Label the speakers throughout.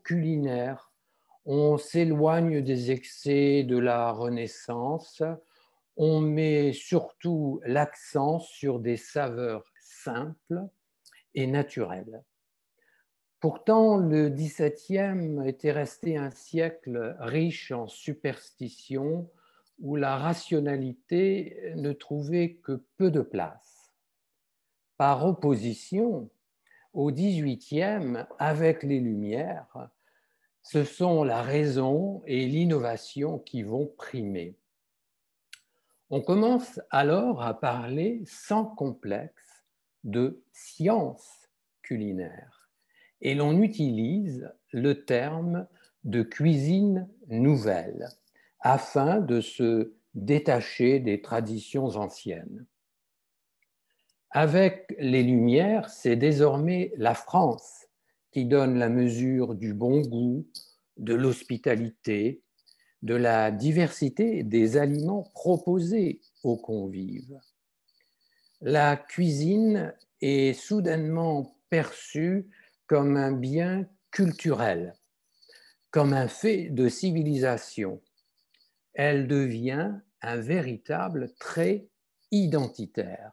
Speaker 1: culinaire. On s'éloigne des excès de la Renaissance. On met surtout l'accent sur des saveurs simples et naturelles. Pourtant, le XVIIe était resté un siècle riche en superstitions où la rationalité ne trouvait que peu de place. Par opposition, au XVIIIe, avec les Lumières, ce sont la raison et l'innovation qui vont primer. On commence alors à parler sans complexe de science culinaire et l'on utilise le terme de cuisine nouvelle afin de se détacher des traditions anciennes. Avec les Lumières, c'est désormais la France qui donne la mesure du bon goût, de l'hospitalité, de la diversité des aliments proposés aux convives. La cuisine est soudainement perçue comme un bien culturel, comme un fait de civilisation. Elle devient un véritable trait identitaire.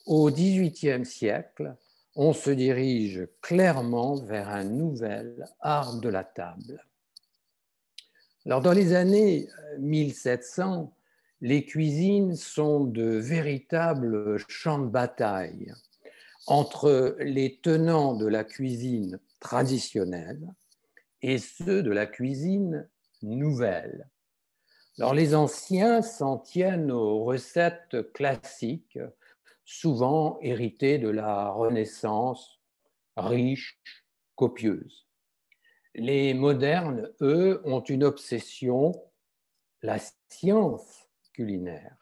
Speaker 1: Au XVIIIe siècle, on se dirige clairement vers un nouvel art de la table. Alors, dans les années 1700, les cuisines sont de véritables champs de bataille entre les tenants de la cuisine traditionnelle et ceux de la cuisine nouvelle. Alors, les anciens s'en tiennent aux recettes classiques, souvent héritées de la Renaissance, riches, copieuses. Les modernes, eux, ont une obsession, la science culinaire.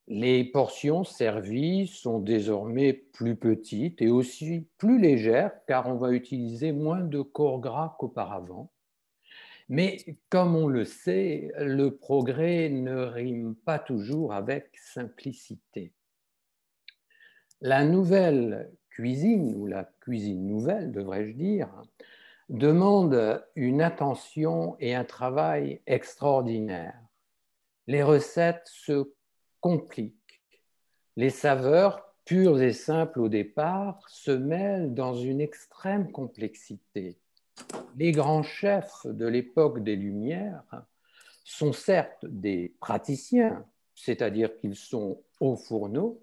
Speaker 1: Les portions servies sont désormais plus petites et aussi plus légères car on va utiliser moins de corps gras qu'auparavant. Mais comme on le sait, le progrès ne rime pas toujours avec simplicité. La nouvelle cuisine, ou la cuisine nouvelle, devrais-je dire, demande une attention et un travail extraordinaires. Les recettes se compliquent. Les saveurs, pures et simples au départ, se mêlent dans une extrême complexité. Les grands chefs de l'époque des Lumières sont certes des praticiens, c'est-à-dire qu'ils sont au fourneau,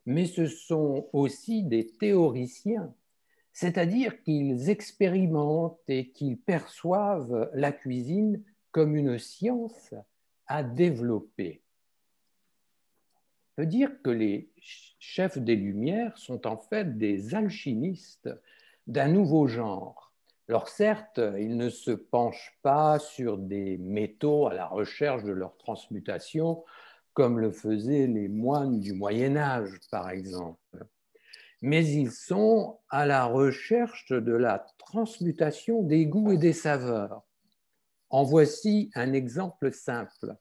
Speaker 1: mais ce sont aussi des théoriciens, c'est-à-dire qu'ils expérimentent et qu'ils perçoivent la cuisine comme une science à développer. On peut dire que les chefs des Lumières sont en fait des alchimistes d'un nouveau genre. Alors certes, ils ne se penchent pas sur des métaux à la recherche de leur transmutation, comme le faisaient les moines du Moyen Âge, par exemple. Mais ils sont à la recherche de la transmutation des goûts et des saveurs. En voici un exemple simple.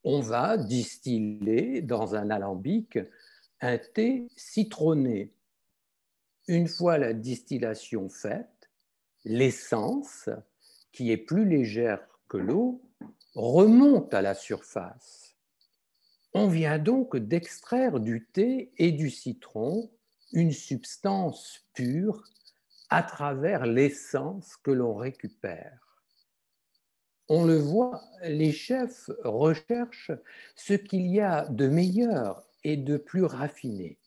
Speaker 1: On va distiller dans un alambic un thé citronné. Une fois la distillation faite, l'essence, qui est plus légère que l'eau, remonte à la surface. On vient donc d'extraire du thé et du citron une substance pure à travers l'essence que l'on récupère. On le voit, les chefs recherchent ce qu'il y a de meilleur et de plus raffiné.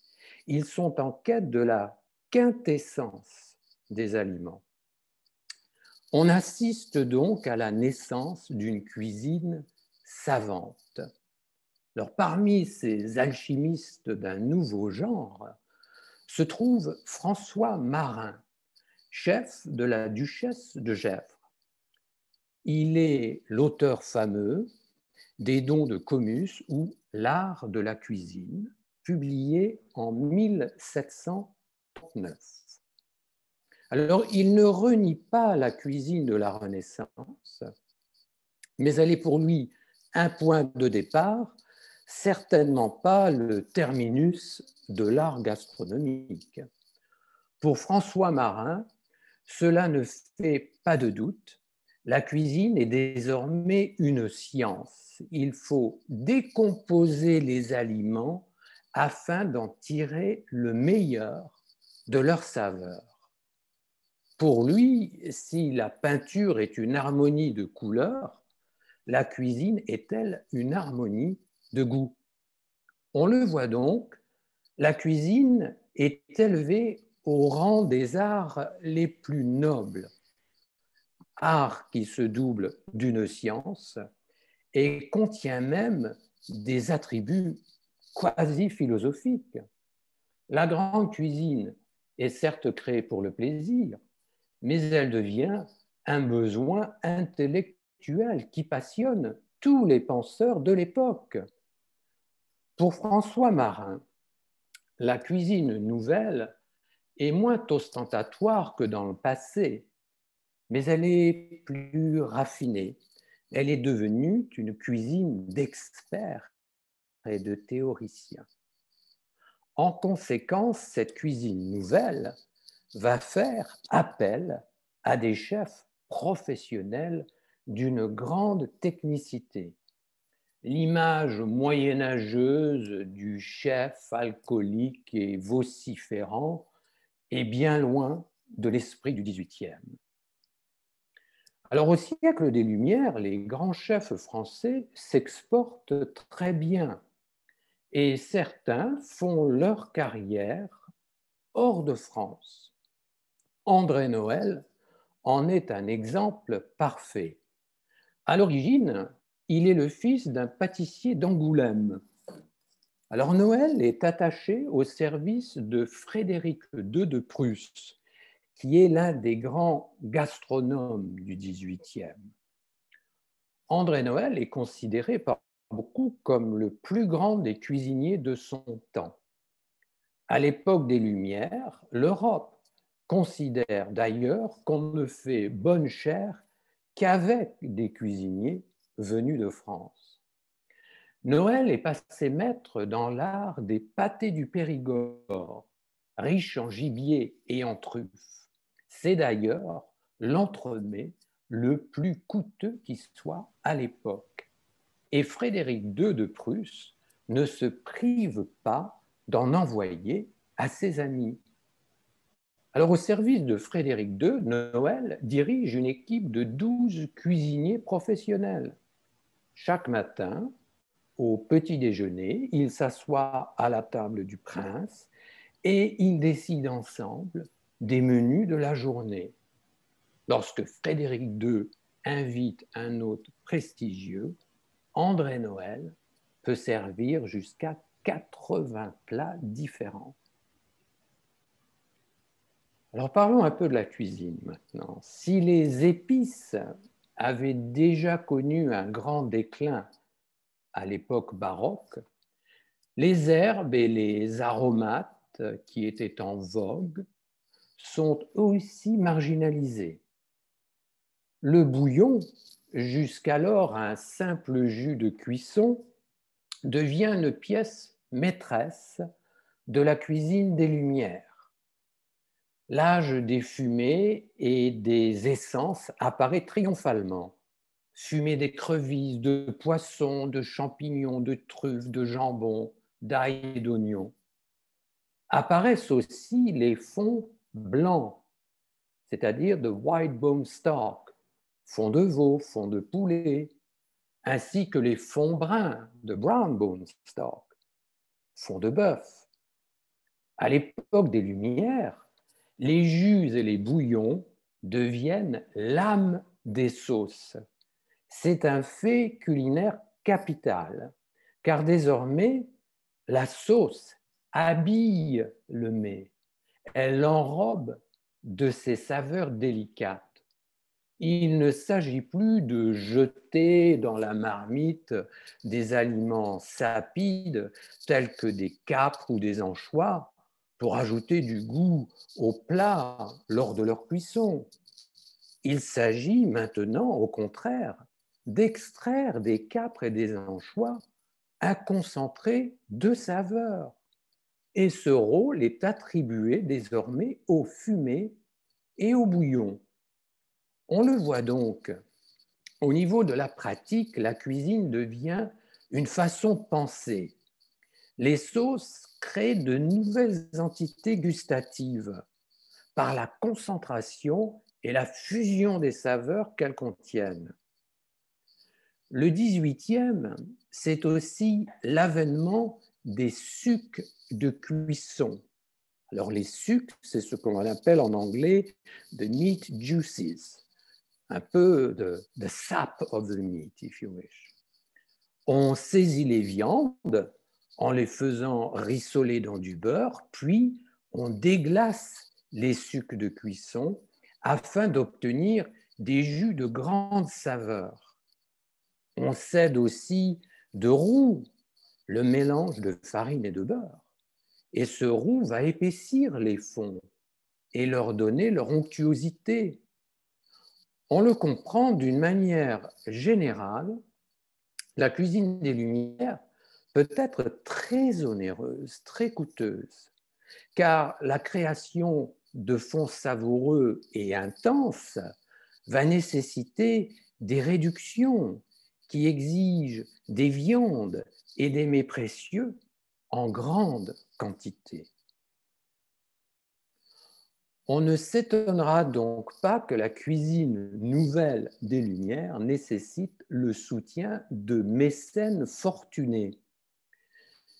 Speaker 1: Ils sont en quête de la quintessence des aliments. On assiste donc à la naissance d'une cuisine savante. Alors, parmi ces alchimistes d'un nouveau genre se trouve François Marin, chef de la duchesse de Gesvres. Il est l'auteur fameux des Dons de Comus ou L'art de la cuisine, publié en 1739. Alors, il ne renie pas la cuisine de la Renaissance, mais elle est pour lui un point de départ, certainement pas le terminus de l'art gastronomique. Pour François Marin, Cela ne fait pas de doute, la cuisine est désormais une science. Il faut décomposer les aliments afin d'en tirer le meilleur de leur saveur. Pour lui, si la peinture est une harmonie de couleurs, la cuisine est-elle une harmonie de goût? On le voit donc, la cuisine est élevée au rang des arts les plus nobles, art qui se double d'une science et contient même des attributs quasi philosophiques. La grande cuisine est certes créée pour le plaisir, mais elle devient un besoin intellectuel qui passionne tous les penseurs de l'époque. Pour François Marin, la cuisine nouvelle est moins ostentatoire que dans le passé, mais elle est plus raffinée. Elle est devenue une cuisine d'experts et de théoriciens. En conséquence, cette cuisine nouvelle va faire appel à des chefs professionnels d'une grande technicité. L'image moyenâgeuse du chef alcoolique et vociférant est bien loin de l'esprit du XVIIIe. Alors au siècle des Lumières, les grands chefs français s'exportent très bien et certains font leur carrière hors de France. André Noël en est un exemple parfait. À l'origine, il est le fils d'un pâtissier d'Angoulême. Alors Noël est attaché au service de Frédéric II de Prusse, qui est l'un des grands gastronomes du XVIIIe. André Noël est considéré par beaucoup comme le plus grand des cuisiniers de son temps. À l'époque des Lumières, l'Europe considère d'ailleurs qu'on ne fait bonne chère qu'avec des cuisiniers venus de France. Noël est passé maître dans l'art des pâtés du Périgord, riches en gibier et en truffes. C'est d'ailleurs l'entremets le plus coûteux qui soit à l'époque. Et Frédéric II de Prusse ne se prive pas d'en envoyer à ses amis. Alors, au service de Frédéric II, Noël dirige une équipe de 12 cuisiniers professionnels. Chaque matin, au petit déjeuner, ils s'assoient à la table du prince et ils décident ensemble des menus de la journée. Lorsque Frédéric II invite un hôte prestigieux, André Noël peut servir jusqu'à 80 plats différents. Alors parlons un peu de la cuisine maintenant. Si les épices avaient déjà connu un grand déclin à l'époque baroque, les herbes et les aromates qui étaient en vogue sont aussi marginalisés. Le bouillon, jusqu'alors un simple jus de cuisson, devient une pièce maîtresse de la cuisine des Lumières. L'âge des fumées et des essences apparaît triomphalement. Fumée d'écrevisses, de poissons, de champignons, de truffes, de jambon, d'ail et d'oignons. Apparaissent aussi les fonds blancs, c'est-à-dire de white bone stock, fond de veau, fond de poulet, ainsi que les fonds bruns de brown bone stock, fond de bœuf. À l'époque des Lumières, les jus et les bouillons deviennent l'âme des sauces. C'est un fait culinaire capital, car désormais, la sauce habille le mets, elle l'enrobe de ses saveurs délicates. Il ne s'agit plus de jeter dans la marmite des aliments sapides tels que des capres ou des anchois pour ajouter du goût au plat lors de leur cuisson. Il s'agit maintenant, au contraire, d'extraire des capres et des anchois un concentré de saveur. Et ce rôle est attribué désormais aux fumées et au bouillon. On le voit donc, au niveau de la pratique, la cuisine devient une façon de penser. Les sauces créent de nouvelles entités gustatives par la concentration et la fusion des saveurs qu'elles contiennent. Le 18e, c'est aussi l'avènement des sucs de cuisson. Alors les sucs, c'est ce qu'on appelle en anglais the meat juices, un peu the sap of the meat, if you wish. On saisit les viandes en les faisant rissoler dans du beurre, puis on déglace les sucs de cuisson afin d'obtenir des jus de grande saveur. On s'aide aussi de roux, le mélange de farine et de beurre. Et ce roux va épaissir les fonds et leur donner leur onctuosité. On le comprend d'une manière générale, la cuisine des Lumières peut être très onéreuse, très coûteuse, car la création de fonds savoureux et intenses va nécessiter des réductions qui exigent des viandes et des mets précieux en grande quantité. On ne s'étonnera donc pas que la cuisine nouvelle des Lumières nécessite le soutien de mécènes fortunés.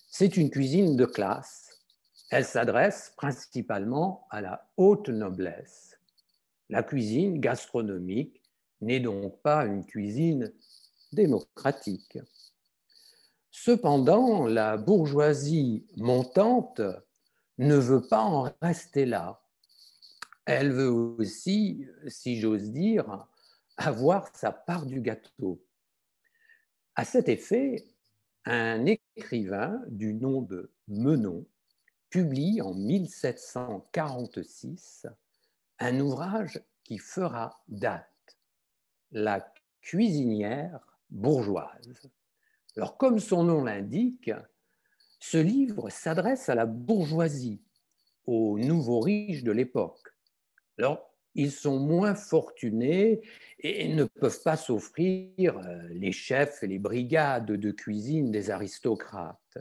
Speaker 1: C'est une cuisine de classe. Elle s'adresse principalement à la haute noblesse. La cuisine gastronomique n'est donc pas une cuisine démocratique. Cependant, la bourgeoisie montante ne veut pas en rester là. Elle veut aussi, si j'ose dire, avoir sa part du gâteau. À cet effet, un écrivain du nom de Menon publie en 1746 un ouvrage qui fera date, La cuisinière bourgeoise. Alors, comme son nom l'indique, ce livre s'adresse à la bourgeoisie, aux nouveaux riches de l'époque. Alors, ils sont moins fortunés et ne peuvent pas s'offrir les chefs et les brigades de cuisine des aristocrates.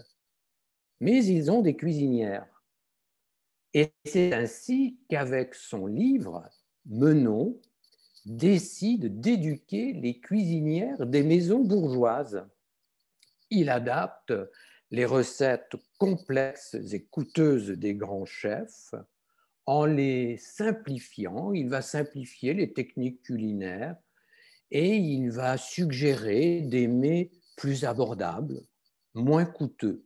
Speaker 1: Mais ils ont des cuisinières. Et c'est ainsi qu'avec son livre, Menon décide d'éduquer les cuisinières des maisons bourgeoises. Il adapte les recettes complexes et coûteuses des grands chefs en les simplifiant. Il va simplifier les techniques culinaires et il va suggérer des mets plus abordables, moins coûteux.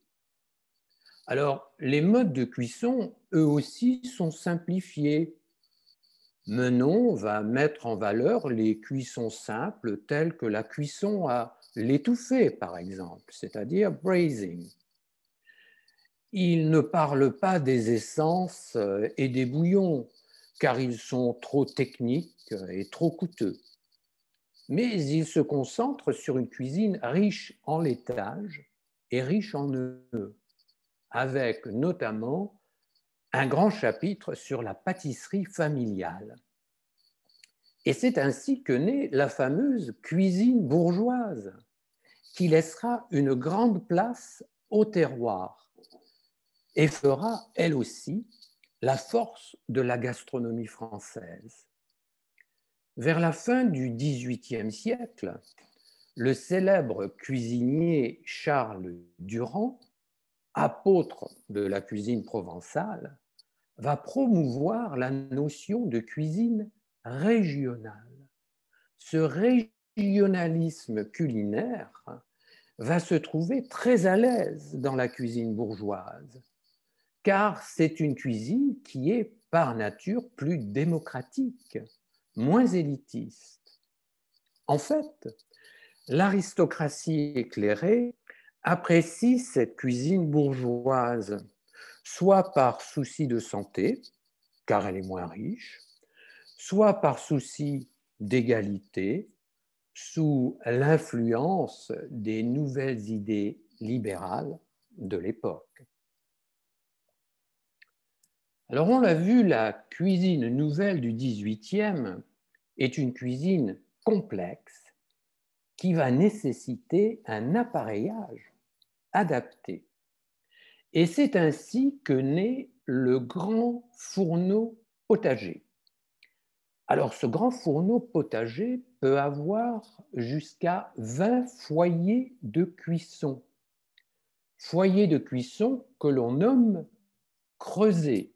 Speaker 1: Alors, les modes de cuisson, eux aussi, sont simplifiés. Menon va mettre en valeur les cuissons simples telles que la cuisson à l'étouffée, par exemple, c'est-à-dire braising. Il ne parle pas des essences et des bouillons, car ils sont trop techniques et trop coûteux. Mais il se concentre sur une cuisine riche en laitage et riche en œufs, avec notamment un grand chapitre sur la pâtisserie familiale. Et c'est ainsi que naît la fameuse cuisine bourgeoise, qui laissera une grande place au terroir et fera, elle aussi, la force de la gastronomie française. Vers la fin du XVIIIe siècle, le célèbre cuisinier Charles Durand, apôtre de la cuisine provençale, va promouvoir la notion de cuisine régionale. Ce régionalisme culinaire va se trouver très à l'aise dans la cuisine bourgeoise, car c'est une cuisine qui est par nature plus démocratique, moins élitiste. En fait, l'aristocratie éclairée apprécie cette cuisine bourgeoise, soit par souci de santé, car elle est moins riche, soit par souci d'égalité, sous l'influence des nouvelles idées libérales de l'époque. Alors on l'a vu, la cuisine nouvelle du XVIIIe est une cuisine complexe qui va nécessiter un appareillage adapté. Et c'est ainsi que naît le grand fourneau potager. Alors ce grand fourneau potager peut avoir jusqu'à 20 foyers de cuisson. Foyers de cuisson que l'on nomme creuset.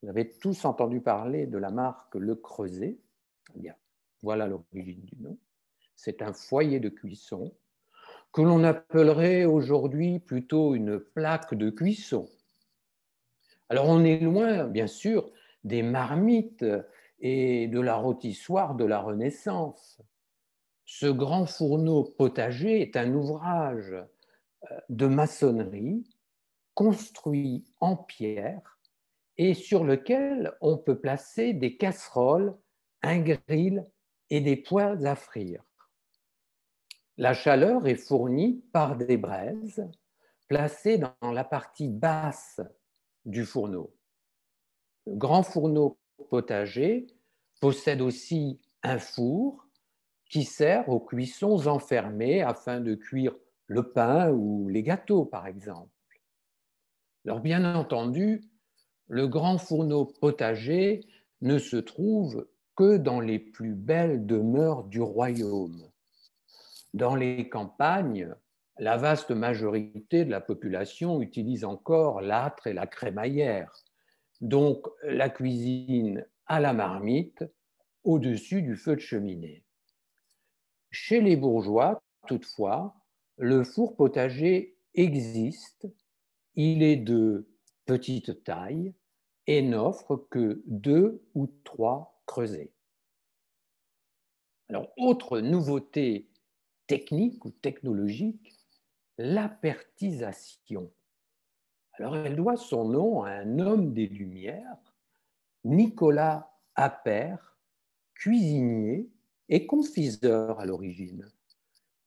Speaker 1: Vous avez tous entendu parler de la marque Le Creuset. Eh bien, voilà l'origine du nom. C'est un foyer de cuisson que l'on appellerait aujourd'hui plutôt une plaque de cuisson. Alors on est loin, bien sûr, des marmites et de la rôtissoire de la Renaissance. Ce grand fourneau potager est un ouvrage de maçonnerie construit en pierre et sur lequel on peut placer des casseroles, un grill et des poêles à frire. La chaleur est fournie par des braises placées dans la partie basse du fourneau. Le grand fourneau potager possède aussi un four qui sert aux cuissons enfermées afin de cuire le pain ou les gâteaux, par exemple. Alors, bien entendu, le grand fourneau potager ne se trouve que dans les plus belles demeures du royaume. Dans les campagnes, la vaste majorité de la population utilise encore l'âtre et la crémaillère, donc la cuisine à la marmite au-dessus du feu de cheminée. Chez les bourgeois, toutefois, le four potager existe, il est de petite taille et n'offre que 2 ou 3 creusets. Alors, autre nouveauté technique ou technologique, l'apertisation. Alors, elle doit son nom à un homme des Lumières, Nicolas Appert, cuisinier et confiseur à l'origine,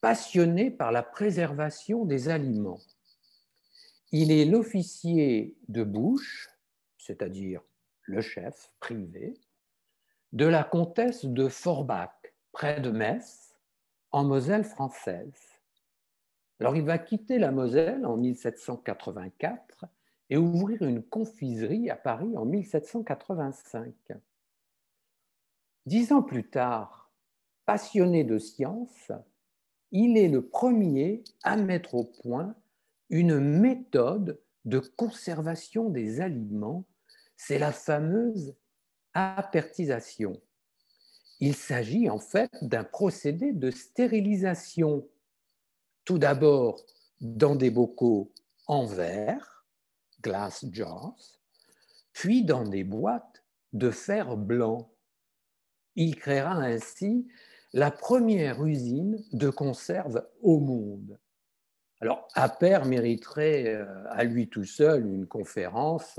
Speaker 1: passionné par la préservation des aliments. Il est l'officier de bouche, c'est-à-dire le chef privé, de la comtesse de Forbach, près de Metz, en Moselle française. Alors il va quitter la Moselle en 1784 et ouvrir une confiserie à Paris en 1785. 10 ans plus tard, passionné de science, il est le premier à mettre au point une méthode de conservation des aliments, c'est la fameuse apertisation. Il s'agit en fait d'un procédé de stérilisation, tout d'abord dans des bocaux en verre, glass jars, puis dans des boîtes de fer blanc. Il créera ainsi la première usine de conserve au monde. Alors, Appert mériterait à lui tout seul une conférence,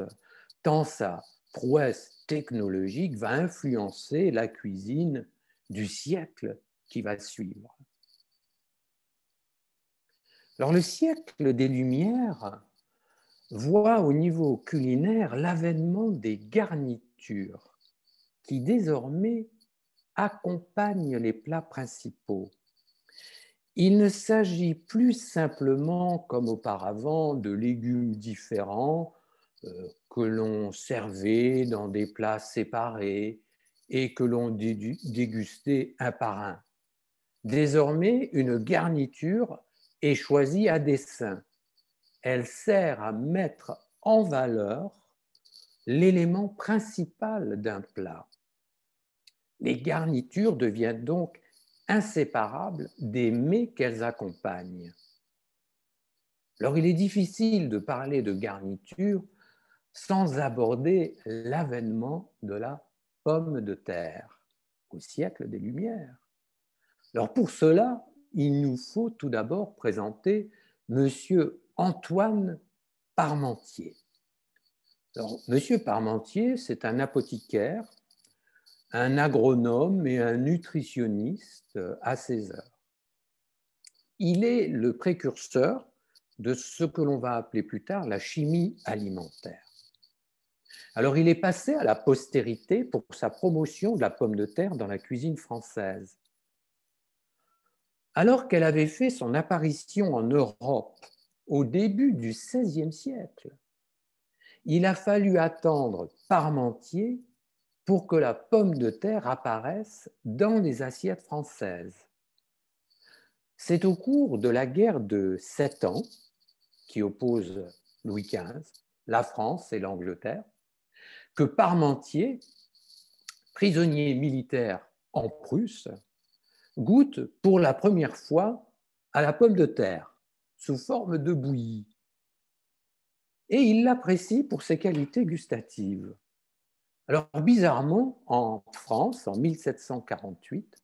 Speaker 1: tant sa prouesse technologique va influencer la cuisine du siècle qui va suivre. Alors, le siècle des Lumières voit au niveau culinaire l'avènement des garnitures qui désormais accompagnent les plats principaux. Il ne s'agit plus simplement, comme auparavant, de légumes différents que l'on servait dans des plats séparés et que l'on dégustait un par un. Désormais, une garniture est choisie à dessein. Elle sert à mettre en valeur l'élément principal d'un plat. Les garnitures deviennent donc inséparables des mets qu'elles accompagnent. Alors, il est difficile de parler de garniture sans aborder l'avènement de la pomme de terre au siècle des Lumières. Alors, pour cela, il nous faut tout d'abord présenter Monsieur Antoine Parmentier. Alors, Monsieur Parmentier, c'est un apothicaire, un agronome et un nutritionniste à ses heures. Il est le précurseur de ce que l'on va appeler plus tard la chimie alimentaire. Alors, il est passé à la postérité pour sa promotion de la pomme de terre dans la cuisine française. Alors qu'elle avait fait son apparition en Europe au début du XVIe siècle, il a fallu attendre Parmentier pour que la pomme de terre apparaisse dans les assiettes françaises. C'est au cours de la guerre de 7 ans, qui oppose Louis XV, la France et l'Angleterre, que Parmentier, prisonnier militaire en Prusse, goûte pour la première fois à la pomme de terre sous forme de bouillie. Et il l'apprécie pour ses qualités gustatives. Alors, bizarrement, en France, en 1748,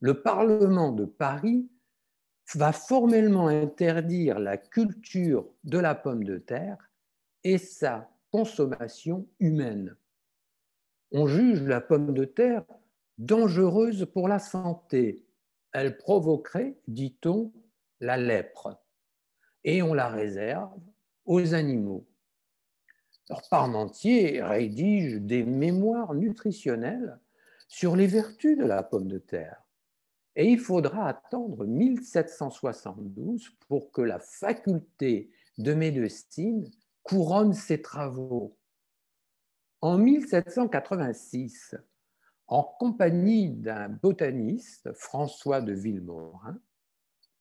Speaker 1: le Parlement de Paris va formellement interdire la culture de la pomme de terre et sa consommation humaine. On juge la pomme de terre dangereuse pour la santé. Elle provoquerait, dit-on, la lèpre. Et on la réserve aux animaux. Alors, Parmentier rédige des mémoires nutritionnels sur les vertus de la pomme de terre. Et il faudra attendre 1772 pour que la faculté de médecine couronne ses travaux. En 1786, en compagnie d'un botaniste, François de Vilmorin,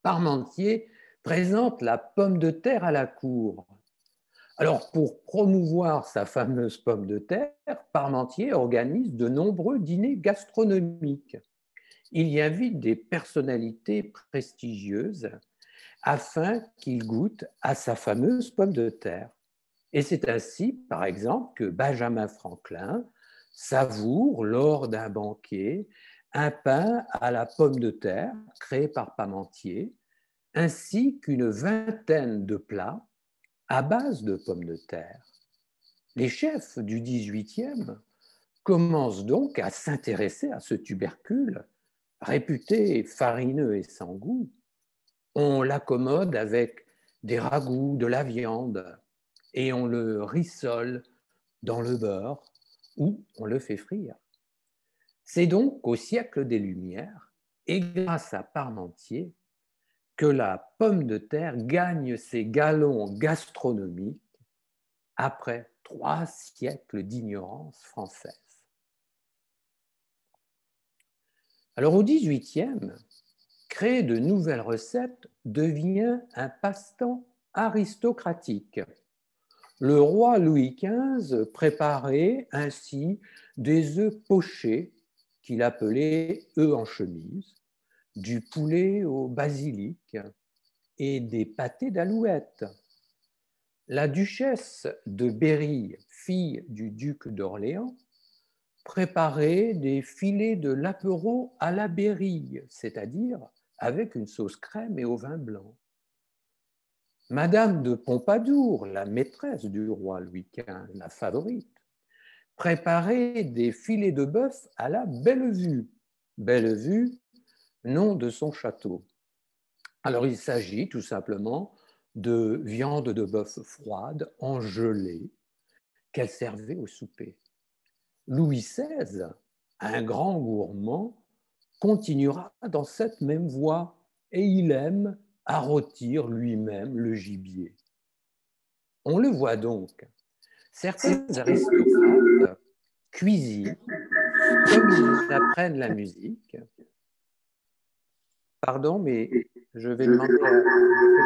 Speaker 1: Parmentier présente la pomme de terre à la cour. Alors, pour promouvoir sa fameuse pomme de terre, Parmentier organise de nombreux dîners gastronomiques. Il y invite des personnalités prestigieuses afin qu'ils goûtent à sa fameuse pomme de terre. Et c'est ainsi, par exemple, que Benjamin Franklin savoure lors d'un banquet un pain à la pomme de terre créé par Parmentier, ainsi qu'une vingtaine de plats à base de pommes de terre. Les chefs du XVIIIe commencent donc à s'intéresser à ce tubercule, réputé farineux et sans goût. On l'accommode avec des ragoûts, de la viande, et on le rissole dans le beurre ou on le fait frire. C'est donc au siècle des Lumières, et grâce à Parmentier, que la pomme de terre gagne ses galons gastronomiques après 3 siècles d'ignorance française. Alors au XVIIIe, créer de nouvelles recettes devient un passe-temps aristocratique. Le roi Louis XV préparait ainsi des œufs pochés qu'il appelait œufs en chemise, du poulet au basilic et des pâtés d'alouette. La duchesse de Berry, fille du duc d'Orléans, préparait des filets de lapereau à la Berry, c'est-à-dire avec une sauce crème et au vin blanc. Madame de Pompadour, la maîtresse du roi Louis XV, la favorite, préparait des filets de bœuf à la Bellevue. Bellevue, nom de son château. Alors il s'agit tout simplement de viande de bœuf froide en gelée qu'elle servait au souper. Louis XVI, un grand gourmand, continuera dans cette même voie et il aime à rôtir lui-même le gibier. On le voit donc, certains aristocrates cuisinent comme ils apprennent la musique. Pardon, mais je vais demander à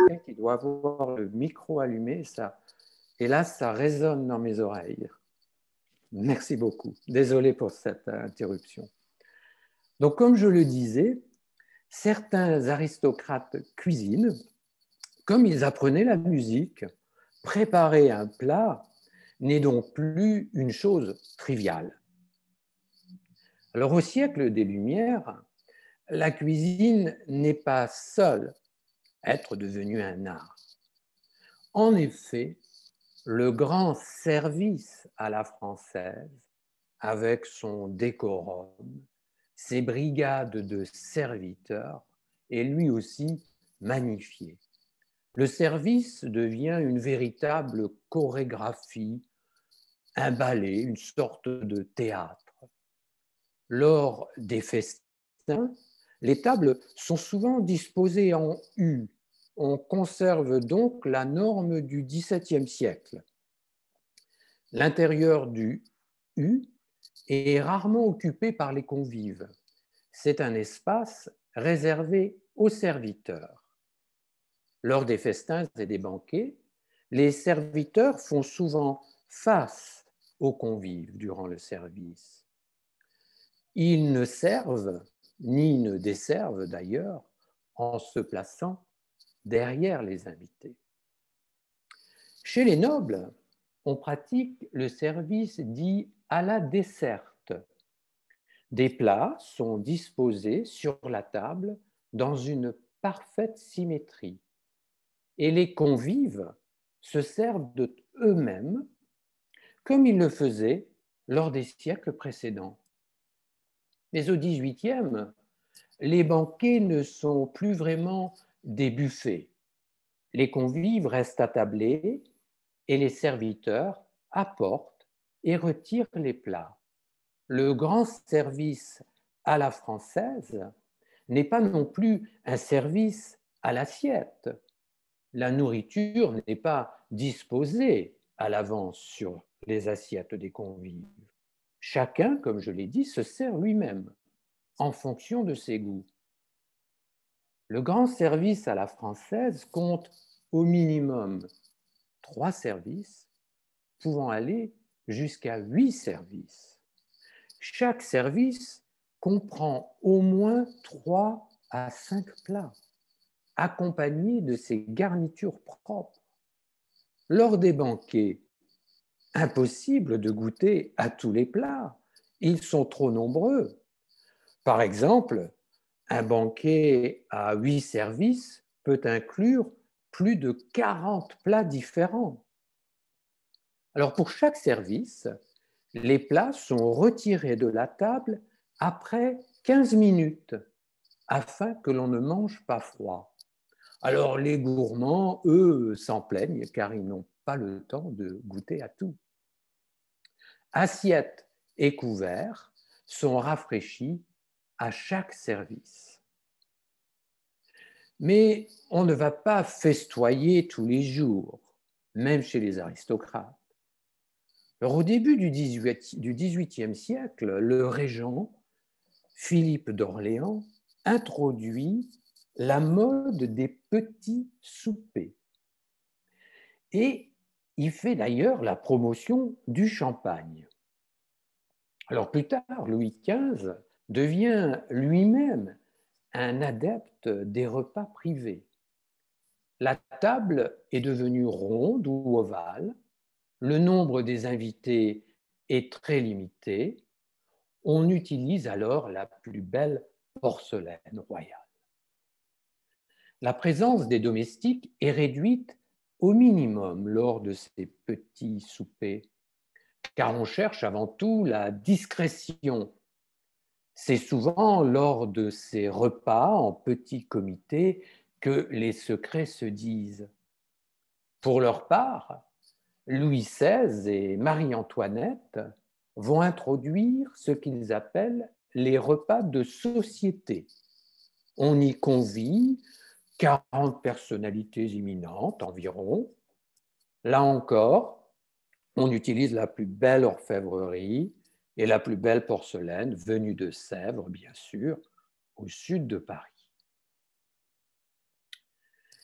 Speaker 1: quelqu'un qui doit avoir le micro allumé, ça, et là, ça résonne dans mes oreilles. Merci beaucoup. Désolé pour cette interruption. Donc, comme je le disais, certains aristocrates cuisinent comme ils apprenaient la musique. Préparer un plat n'est donc plus une chose triviale. Alors, au siècle des Lumières, la cuisine n'est pas seule être devenue un art. En effet, le grand service à la française, avec son décorum, ses brigades de serviteurs, est lui aussi magnifié. Le service devient une véritable chorégraphie un ballet, une sorte de théâtre. Lors des festins, les tables sont souvent disposées en U. On conserve donc la norme du XVIIe siècle. L'intérieur du U est rarement occupé par les convives. C'est un espace réservé aux serviteurs. Lors des festins et des banquets, les serviteurs font souvent face aux convives durant le service. Ils ne servent ni ne desservent d'ailleurs en se plaçant derrière les invités. Chez les nobles, on pratique le service dit à la desserte. Des plats sont disposés sur la table dans une parfaite symétrie et les convives se servent eux-mêmes comme ils le faisaient lors des siècles précédents. Mais au XVIIIe, les banquets ne sont plus vraiment des buffets. Les convives restent attablés et les serviteurs apportent et retirent les plats. Le grand service à la française n'est pas non plus un service à l'assiette. La nourriture n'est pas disposée à l'avance sur les assiettes des convives. Chacun, comme je l'ai dit, se sert lui-même en fonction de ses goûts. Le grand service à la française compte au minimum 3 services, pouvant aller jusqu'à 8 services. Chaque service comprend au moins 3 à 5 plats, accompagnés de ses garnitures propres. Lors des banquets, impossible de goûter à tous les plats, ils sont trop nombreux. Par exemple, un banquet à 8 services peut inclure plus de 40 plats différents. Alors pour chaque service, les plats sont retirés de la table après 15 minutes afin que l'on ne mange pas froid. Alors les gourmands, eux, s'en plaignent car ils n'ont pas le temps de goûter à tout. Assiettes et couverts sont rafraîchis à chaque service. Mais on ne va pas festoyer tous les jours, même chez les aristocrates. Alors, au début du XVIIIe siècle, le régent Philippe d'Orléans introduit la mode des petits soupers. Et il fait d'ailleurs la promotion du champagne. Alors plus tard, Louis XV devient lui-même un adepte des repas privés. La table est devenue ronde ou ovale, le nombre des invités est très limité, on utilise alors la plus belle porcelaine royale. La présence des domestiques est réduite au minimum lors de ces petits soupers, car on cherche avant tout la discrétion. C'est souvent lors de ces repas en petit comité que les secrets se disent. Pour leur part, Louis XVI et Marie-Antoinette vont introduire ce qu'ils appellent les repas de société. On y convie 40 personnalités imminentes environ. Là encore, on utilise la plus belle orfèvrerie et la plus belle porcelaine venue de Sèvres, bien sûr, au sud de Paris.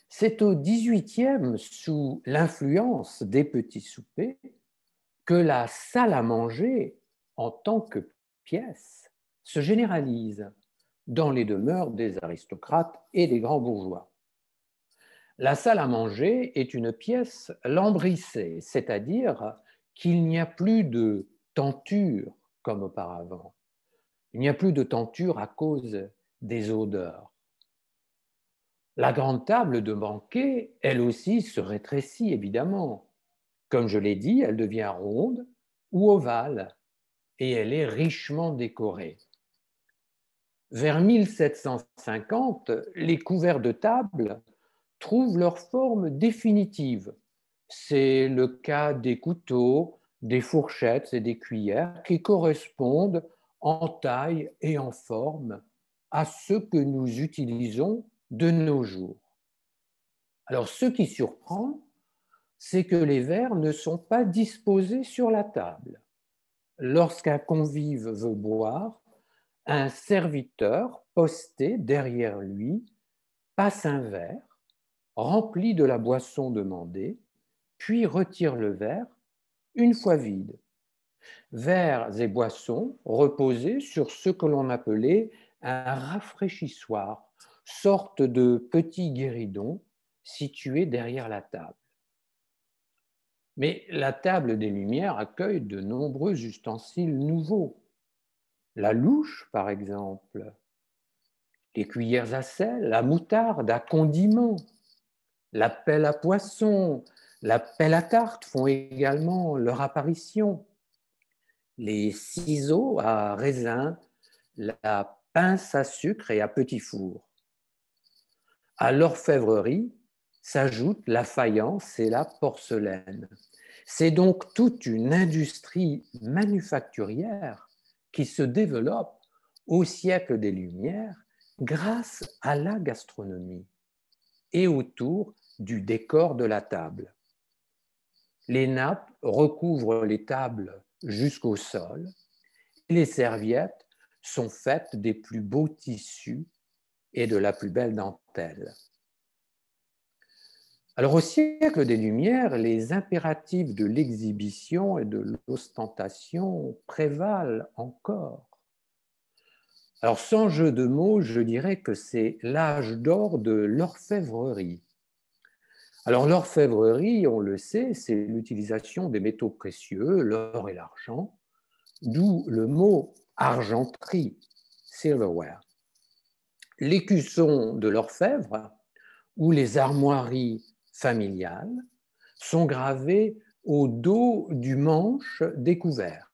Speaker 1: C'est au XVIIIe, sous l'influence des petits soupers, que la salle à manger, en tant que pièce, se généralise dans les demeures des aristocrates et des grands bourgeois. La salle à manger est une pièce lambrissée, c'est-à-dire qu'il n'y a plus de tenture comme auparavant. Il n'y a plus de tenture à cause des odeurs. La grande table de banquet, elle aussi, se rétrécit évidemment. Comme je l'ai dit, elle devient ronde ou ovale et elle est richement décorée. Vers 1750, les couverts de table trouvent leur forme définitive. C'est le cas des couteaux, des fourchettes et des cuillères qui correspondent en taille et en forme à ceux que nous utilisons de nos jours. Alors, ce qui surprend, c'est que les verres ne sont pas disposés sur la table. Lorsqu'un convive veut boire, un serviteur posté derrière lui passe un verre rempli de la boisson demandée, puis retire le verre une fois vide. Verres et boissons reposaient sur ce que l'on appelait un rafraîchissoir, sorte de petit guéridon situé derrière la table. Mais la table des Lumières accueille de nombreux ustensiles nouveaux. La louche, par exemple, les cuillères à sel, à moutarde, à condiments, la pelle à poisson, la pelle à tarte font également leur apparition. Les ciseaux à raisin, la pince à sucre et à petit four. À l'orfèvrerie s'ajoutent la faïence et la porcelaine. C'est donc toute une industrie manufacturière qui se développe au siècle des Lumières grâce à la gastronomie et autour du décor de la table. Les nappes recouvrent les tables jusqu'au sol et les serviettes sont faites des plus beaux tissus et de la plus belle dentelle. Alors au siècle des Lumières, les impératifs de l'exhibition et de l'ostentation prévalent encore. Alors sans jeu de mots, je dirais que c'est l'âge d'or de l'orfèvrerie. Alors l'orfèvrerie, on le sait, c'est l'utilisation des métaux précieux, l'or et l'argent, d'où le mot argenterie, silverware. L'écusson de l'orfèvre ou les armoiries familiales sont gravées au dos du manche des couverts.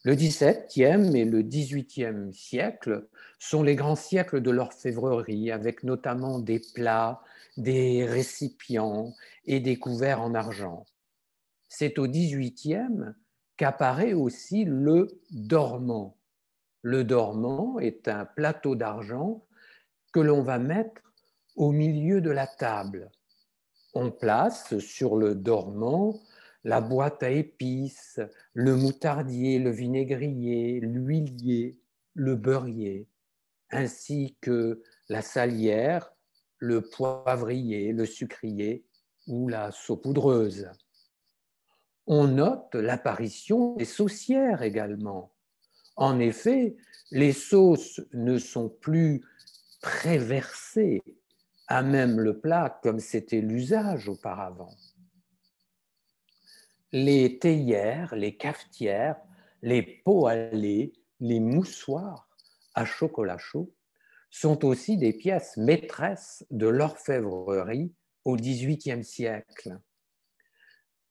Speaker 1: Le XVIIe et le XVIIIe siècle sont les grands siècles de l'orfèvrerie, avec notamment des plats, des récipients et des couverts en argent. C'est au XVIIIe qu'apparaît aussi le dormant. Le dormant est un plateau d'argent que l'on va mettre au milieu de la table. On place sur le dormant la boîte à épices, le moutardier, le vinaigrier, l'huilier, le beurrier, ainsi que la salière, le poivrier, le sucrier ou la saupoudreuse. On note l'apparition des saucières également. En effet, les sauces ne sont plus préversées à même le plat comme c'était l'usage auparavant. Les théières, les cafetières, les pots à lait, les moussoirs à chocolat chaud sont aussi des pièces maîtresses de l'orfèvrerie au XVIIIe siècle.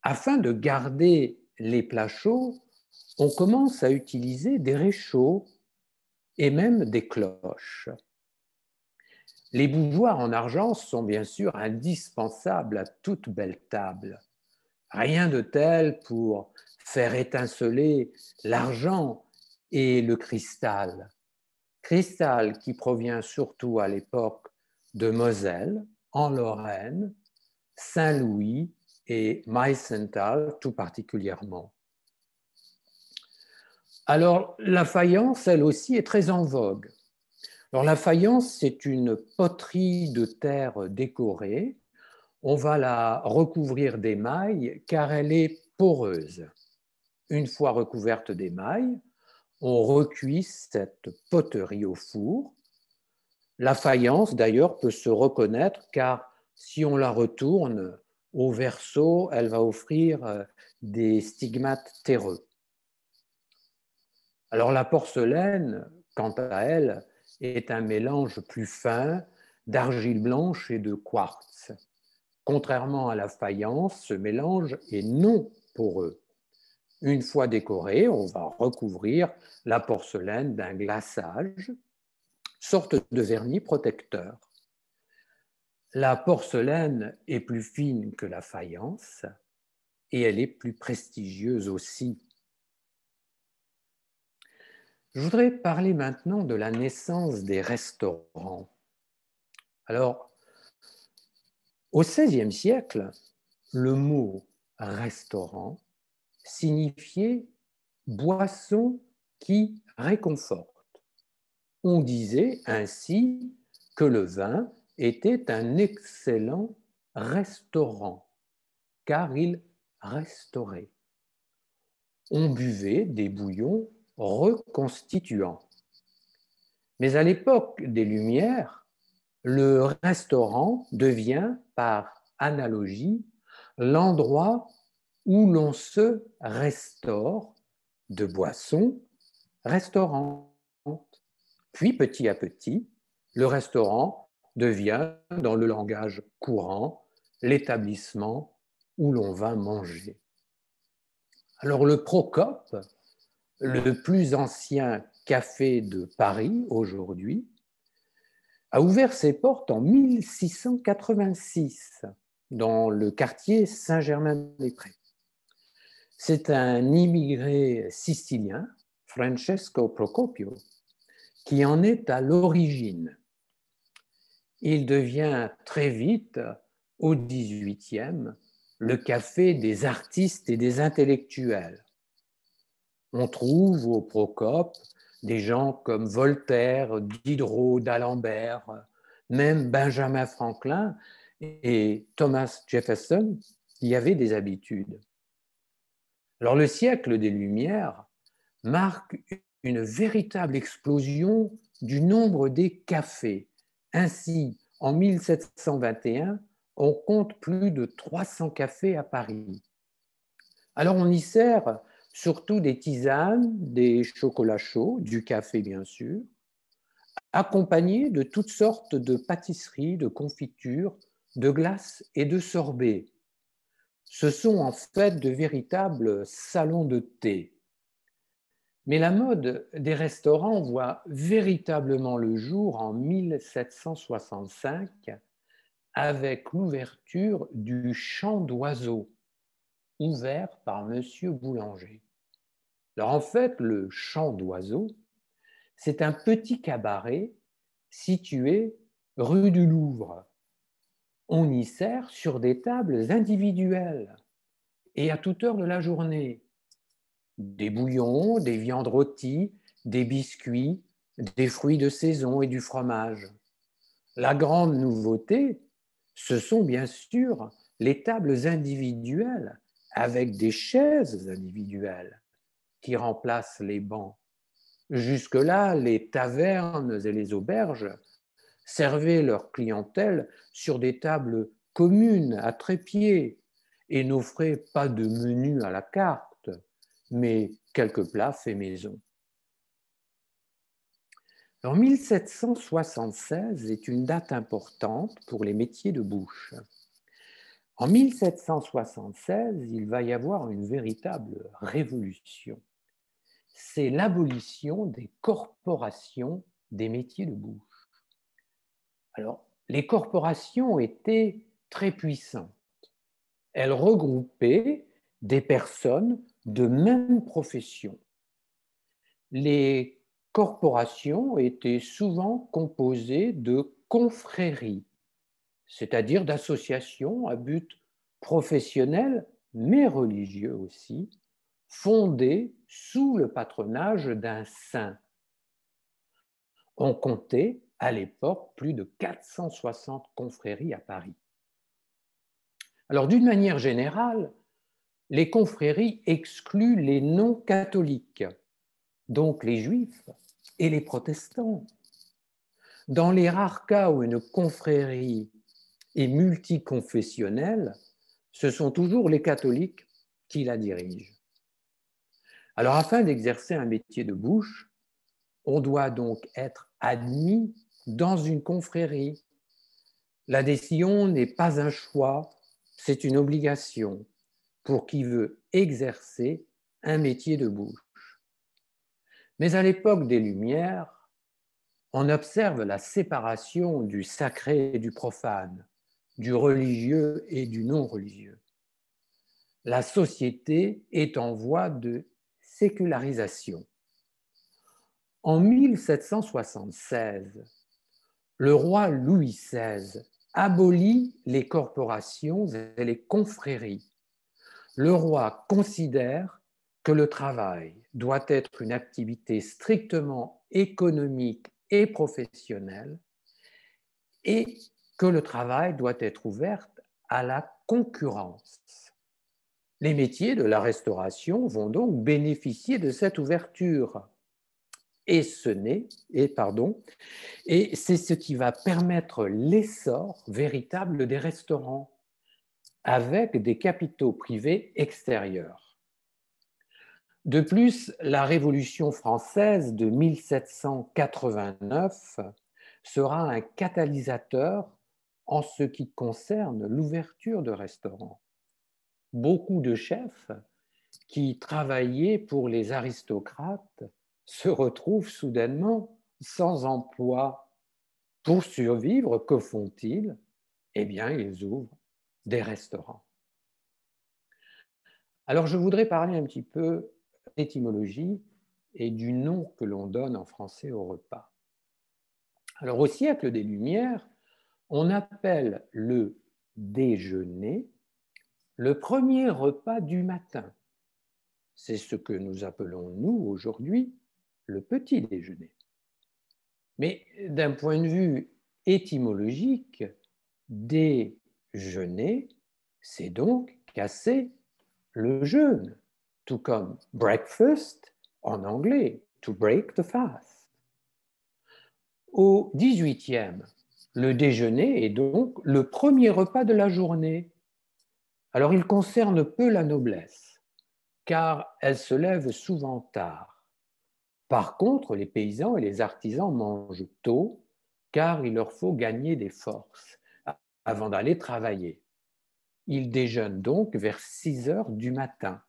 Speaker 1: Afin de garder les plats chauds, on commence à utiliser des réchauds et même des cloches. Les bougeoirs en argent sont bien sûr indispensables à toute belle table. Rien de tel pour faire étinceler l'argent et le cristal. Cristal qui provient surtout à l'époque de Moselle, en Lorraine, Saint-Louis et Meisenthal tout particulièrement. Alors, la faïence, elle aussi, est très en vogue. Alors, la faïence, c'est une poterie de terre décorée. On va la recouvrir d'émail car elle est poreuse. Une fois recouverte d'émail, on recuit cette poterie au four. La faïence, d'ailleurs, peut se reconnaître car si on la retourne au verso, elle va offrir des stigmates terreux. Alors la porcelaine, quant à elle, est un mélange plus fin d'argile blanche et de quartz. Contrairement à la faïence, ce mélange est non poreux. Une fois décorée, on va recouvrir la porcelaine d'un glaçage, sorte de vernis protecteur. La porcelaine est plus fine que la faïence et elle est plus prestigieuse aussi. Je voudrais parler maintenant de la naissance des restaurants. Alors, au XVIe siècle, le mot restaurant signifiait boisson qui réconforte. On disait ainsi que le vin était un excellent restaurant, car il restaurait. On buvait des bouillons reconstituants. Mais à l'époque des Lumières, le restaurant devient, par analogie, l'endroit où l'on se restaure de boissons restaurantes. Puis, petit à petit, le restaurant devient, dans le langage courant, l'établissement où l'on va manger. Alors, le Procope, le plus ancien café de Paris aujourd'hui, a ouvert ses portes en 1686 dans le quartier Saint-Germain-des-Prés. C'est un immigré sicilien, Francesco Procopio, qui en est à l'origine. Il devient très vite, au XVIIIe, le café des artistes et des intellectuels. On trouve au Procope des gens comme Voltaire, Diderot, d'Alembert, même Benjamin Franklin et Thomas Jefferson y avaient des habitudes. Alors le siècle des Lumières marque une véritable explosion du nombre des cafés. Ainsi, en 1721, on compte plus de 300 cafés à Paris. Alors on y sert surtout des tisanes, des chocolats chauds, du café bien sûr, accompagnés de toutes sortes de pâtisseries, de confitures, de glaces et de sorbets. Ce sont en fait de véritables salons de thé. Mais la mode des restaurants voit véritablement le jour en 1765 avec l'ouverture du Chant d'Oiseaux, ouvert par M. Boulanger. Alors en fait, le Chant d'Oiseaux, c'est un petit cabaret situé rue du Louvre. On y sert sur des tables individuelles et à toute heure de la journée. Des bouillons, des viandes rôties, des biscuits, des fruits de saison et du fromage. La grande nouveauté, ce sont bien sûr les tables individuelles avec des chaises individuelles qui remplacent les bancs. Jusque-là, les tavernes et les auberges servaient leur clientèle sur des tables communes à trépied et n'offraient pas de menu à la carte, mais quelques plats faits maison. En 1776 est une date importante pour les métiers de bouche. En 1776, il va y avoir une véritable révolution. C'est l'abolition des corporations des métiers de bouche. Alors, les corporations étaient très puissantes. Elles regroupaient des personnes de même profession. Les corporations étaient souvent composées de confréries, c'est-à-dire d'associations à but professionnel, mais religieux aussi, fondées sous le patronage d'un saint. On comptait à l'époque plus de 460 confréries à Paris. Alors d'une manière générale, les confréries excluent les non-catholiques, donc les juifs et les protestants. Dans les rares cas où une confrérie est multiconfessionnelle, ce sont toujours les catholiques qui la dirigent. Alors afin d'exercer un métier de bouche, on doit donc être admis dans une confrérie. L'adhésion n'est pas un choix, c'est une obligation pour qui veut exercer un métier de bouche. Mais à l'époque des Lumières, on observe la séparation du sacré et du profane, du religieux et du non-religieux. la société est en voie de sécularisation. En 1776, le roi Louis XVI abolit les corporations et les confréries. Le roi considère que le travail doit être une activité strictement économique et professionnelle et que le travail doit être ouvert à la concurrence. Les métiers de la restauration vont donc bénéficier de cette ouverture. Et c'est ce qui va permettre l'essor véritable des restaurants avec des capitaux privés extérieurs. De plus, la Révolution française de 1789 sera un catalyseur en ce qui concerne l'ouverture de restaurants. Beaucoup de chefs qui travaillaient pour les aristocrates se retrouvent soudainement sans emploi. Pour survivre, que font-ils? Eh bien, ils ouvrent des restaurants. Alors, je voudrais parler un petit peu d'étymologie et du nom que l'on donne en français au repas. Alors, au siècle des Lumières, on appelle le déjeuner le premier repas du matin. C'est ce que nous appelons, nous, aujourd'hui, le petit déjeuner. Mais d'un point de vue étymologique, déjeuner, c'est donc casser le jeûne, tout comme breakfast en anglais, to break the fast. Au XVIIIe, le déjeuner est donc le premier repas de la journée. Alors il concerne peu la noblesse, car elle se lève souvent tard. Par contre, les paysans et les artisans mangent tôt, car il leur faut gagner des forces avant d'aller travailler. Ils déjeunent donc vers 6 heures du matin.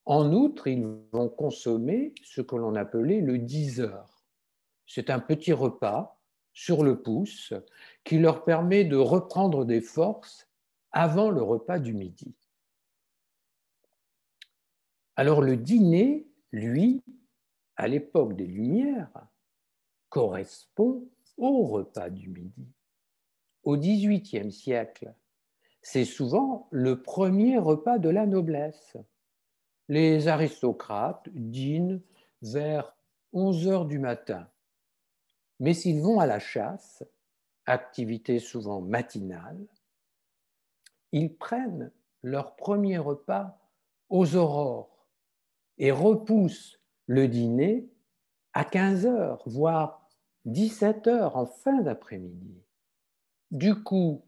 Speaker 1: En outre, ils vont consommer ce que l'on appelait le 10 heures. C'est un petit repas sur le pouce qui leur permet de reprendre des forces avant le repas du midi. Alors le dîner, lui, à l'époque des Lumières, correspond au repas du midi. Au XVIIIe siècle, c'est souvent le premier repas de la noblesse. Les aristocrates dînent vers 11 heures du matin. Mais s'ils vont à la chasse, activité souvent matinale, ils prennent leur premier repas aux aurores et repoussent le dîner à 15 heures, voire 17 heures en fin d'après-midi. Du coup,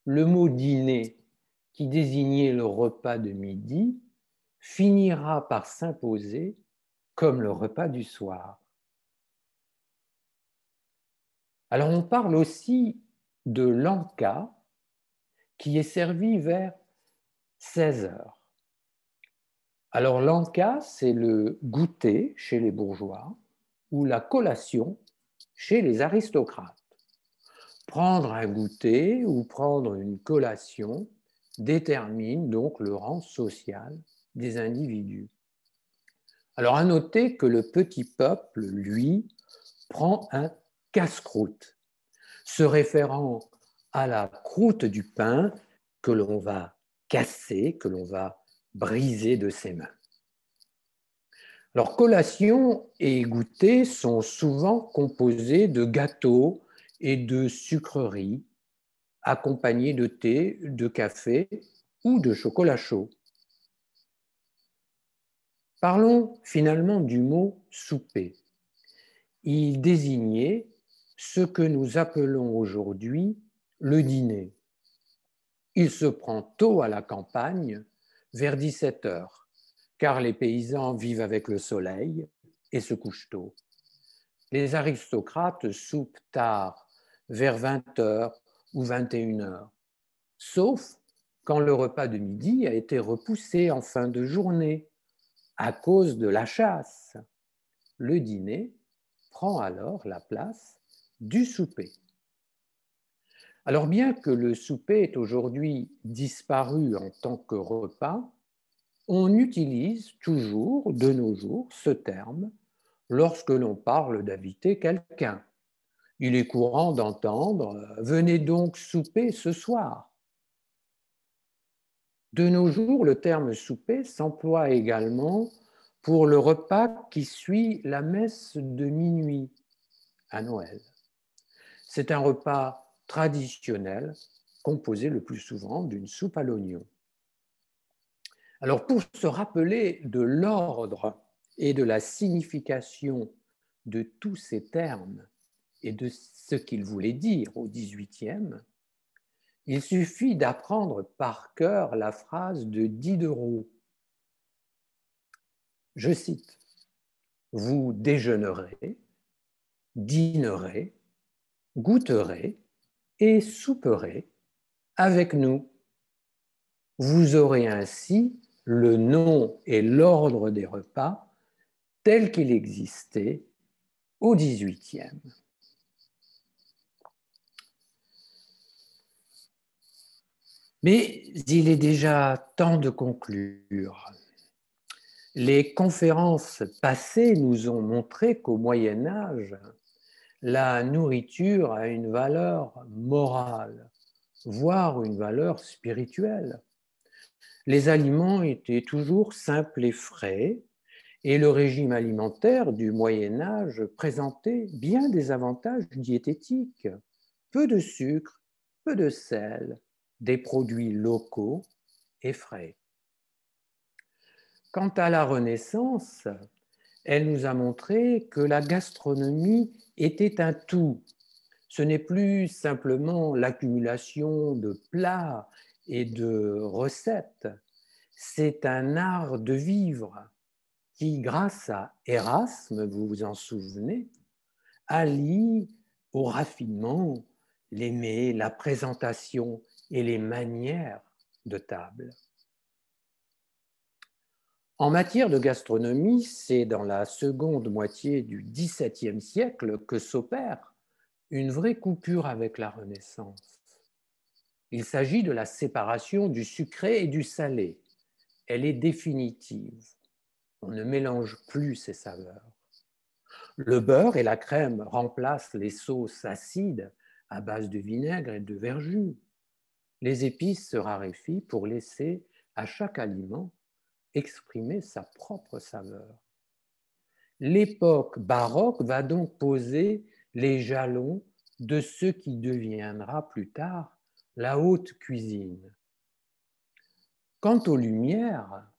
Speaker 1: le mot dîner, qui désignait le repas de midi, finira par s'imposer comme le repas du soir. Alors on parle aussi de l'encas qui est servi vers 16 heures. Alors l'encas, c'est le goûter chez les bourgeois ou la collation chez les aristocrates. Prendre un goûter ou prendre une collation détermine donc le rang social des individus. Alors à noter que le petit peuple, lui, prend un casse-croûte, se référant à la croûte du pain que l'on va casser, que l'on va briser de ses mains. Alors, collation et goûter sont souvent composés de gâteaux et de sucreries, accompagnés de thé, de café ou de chocolat chaud. Parlons finalement du mot souper. Il désignait ce que nous appelons aujourd'hui le dîner. Il se prend tôt à la campagne, vers 17 heures, car les paysans vivent avec le soleil et se couchent tôt. Les aristocrates soupent tard, vers 20 heures ou 21 heures, sauf quand le repas de midi a été repoussé en fin de journée à cause de la chasse. Le dîner prend alors la place du souper. Alors bien que le souper ait aujourd'hui disparu en tant que repas, on utilise toujours de nos jours ce terme lorsque l'on parle d'inviter quelqu'un. Il est courant d'entendre « Venez donc souper ce soir ». De nos jours, le terme souper s'emploie également pour le repas qui suit la messe de minuit à Noël. C'est un repas traditionnel composé le plus souvent d'une soupe à l'oignon. Alors pour se rappeler de l'ordre et de la signification de tous ces termes et de ce qu'ils voulaient dire au XVIIIe, il suffit d'apprendre par cœur la phrase de Diderot. Je cite, « Vous déjeunerez, dînerez, goûterez et souperez avec nous. Vous aurez ainsi le nom et l'ordre des repas tel qu'il existait au XVIIIe. » Mais il est déjà temps de conclure. Les conférences passées nous ont montré qu'au Moyen Âge, la nourriture a une valeur morale, voire une valeur spirituelle. Les aliments étaient toujours simples et frais, et le régime alimentaire du Moyen Âge présentait bien des avantages diététiques. Peu de sucre, peu de sel, des produits locaux et frais. Quant à la Renaissance, elle nous a montré que la gastronomie était un tout. Ce n'est plus simplement l'accumulation de plats et de recettes, c'est un art de vivre qui, grâce à Erasme, vous vous en souvenez, allie au raffinement les mets, la présentation et les manières de table. En matière de gastronomie, c'est dans la seconde moitié du XVIIe siècle que s'opère une vraie coupure avec la Renaissance. Il s'agit de la séparation du sucré et du salé. Elle est définitive. On ne mélange plus ces saveurs. Le beurre et la crème remplacent les sauces acides à base de vinaigre et de verjus. Les épices se raréfient pour laisser à chaque aliment exprimer sa propre saveur. L'époque baroque va donc poser les jalons de ce qui deviendra plus tard la haute cuisine. Quant aux Lumières,